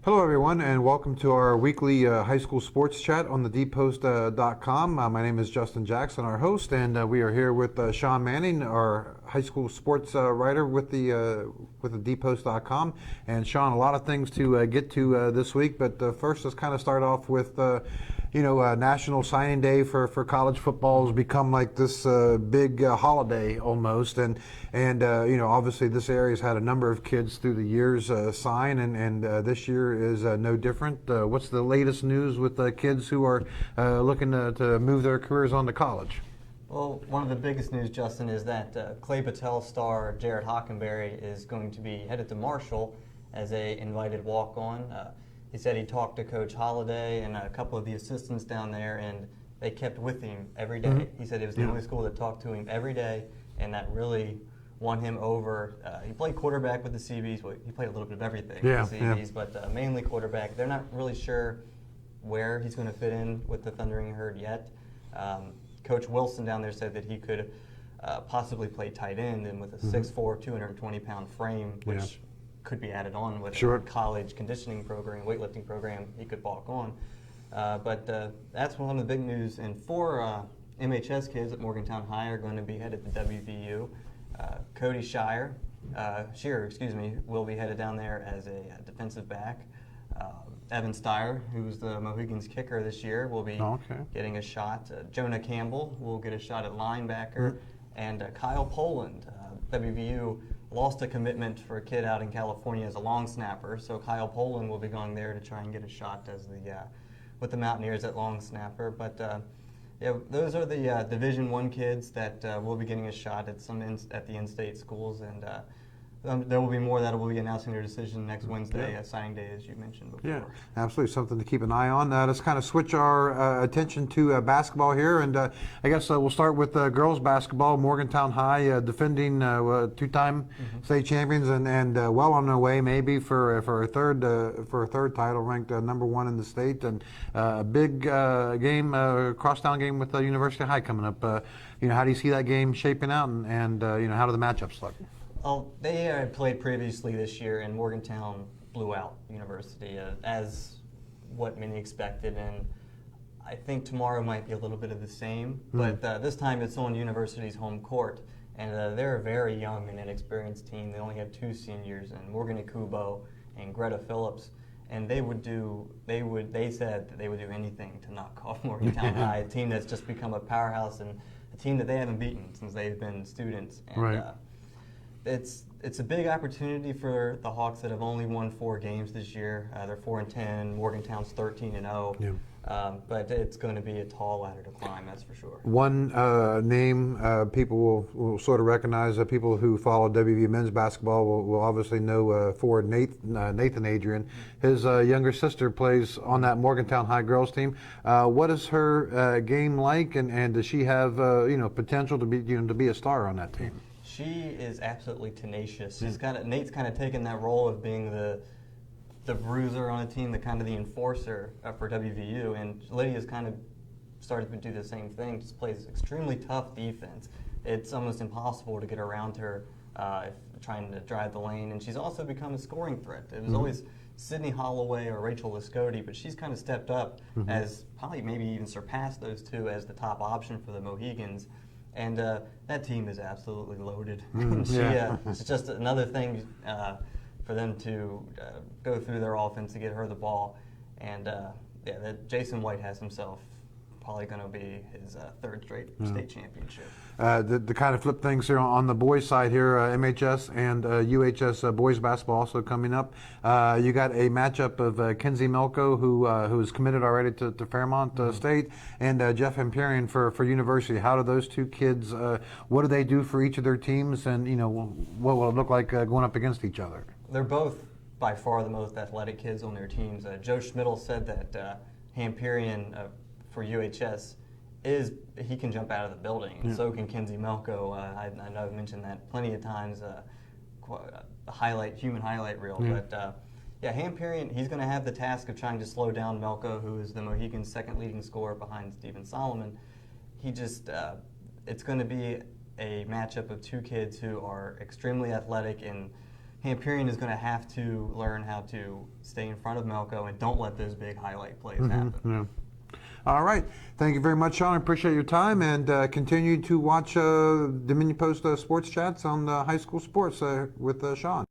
Hello, everyone, and welcome to our weekly high school sports chat on the dpost.com. My name is Justin Jackson, our host, and we are here with Sean Manning, our high school sports writer with the dpost.com. And Sean, a lot of things to get to this week, but first, let's kind of start off with National Signing Day for college football has become like this big holiday almost, and obviously this area has had a number of kids through the years sign, and this year is no different. What's the latest news with kids who are looking to move their careers on to college? Well, one of the biggest news, Justin, is that Clay Patel star Jared Hockenberry is going to be headed to Marshall as a invited walk-on. He said he talked to Coach Holliday and a couple of the assistants down there, and they kept with him every day. Mm-hmm. He said it was the only school that talked to him every day, and that really won him over. He played quarterback with the CBs. Well, he played a little bit of everything with the CBs, but mainly quarterback. They're not really sure where he's going to fit in with the Thundering Herd yet. Coach Wilson down there said that he could possibly play tight end, and with a 6'4", 220-pound frame, which could be added on with a college conditioning program, weightlifting program, he could walk on. But that's one of the big news. And four MHS kids at Morgantown High are going to be headed to WVU. Cody Shearer, will be headed down there as a defensive back. Evan Steyer, who's the Mohegans kicker this year, will be getting a shot. Jonah Campbell will get a shot at linebacker. And Kyle Poland, WVU lost a commitment for a kid out in California as a long snapper, so Kyle Poland will be going there to try and get a shot as with the Mountaineers at long snapper. But those are the Division I kids that will be getting a shot at at the in-state schools, and there will be more that will be announcing their decision next Wednesday, signing day, as you mentioned before. Yeah, absolutely, something to keep an eye on. Let's kind of switch our attention to basketball here, and I guess we'll start with girls basketball. Morgantown High defending two-time state champions, and well on their way maybe for a third title, ranked number one in the state, and a big game, crosstown game with University High coming up. How do you see that game shaping out, and how do the matchups look? Well, they had played previously this year, and Morgantown blew out University, as what many expected. And I think tomorrow might be a little bit of the same, but this time it's on University's home court. And they're a very young and inexperienced team. They only have two seniors, and Morgan Ikubo and Greta Phillips. And they said that they would do anything to knock off Morgantown High, a team that's just become a powerhouse and a team that they haven't beaten since they've been students. And, it's a big opportunity for the Hawks that have only won 4 games this year. They're 4-10. Morgantown's 13-0. But it's going to be a tall ladder to climb, that's for sure. One name people will sort of recognize. People who follow WVU men's basketball will obviously know forward Nathan Adrian. His younger sister plays on that Morgantown High girls team. What is her game like, and does she have potential to be a star on that team? She is absolutely tenacious. Nate's kind of taken that role of being the bruiser on a team, the enforcer for WVU, and Lydia's kind of started to do the same thing. Just plays extremely tough defense. It's almost impossible to get around her trying to drive the lane, and she's also become a scoring threat. It was always Sydney Holloway or Rachel Lascote, but she's kind of stepped up as probably maybe even surpassed those two as the top option for the Mohegans. And that team is absolutely loaded. It's just another thing for them to go through their offense to get her the ball. And Jason White has himself probably going to be his third straight state championship. To kind of flip things here on the boys' side here, MHS and UHS boys basketball also coming up. You got a matchup of Kenzie Melko, who's committed already to Fairmont State, and Jeff Empyrean for University. How do those two kids? What do they do for each of their teams, and what will it look like going up against each other? They're both by far the most athletic kids on their teams. Joe Schmidl said that Empyrean for UHS he can jump out of the building, and so can Kenzie Melko. I know I've mentioned that plenty of times, a human highlight reel. But Empyrean, he's going to have the task of trying to slow down Melko, who is the Mohegan's second leading scorer behind Stephen Solomon. It's going to be a matchup of two kids who are extremely athletic and Hampurian is going to have to learn how to stay in front of Melco and don't let those big highlight plays happen. Yeah. All right. Thank you very much, Sean. I appreciate your time, and continue to watch Dominion Post Sports Chats on high school sports with Sean.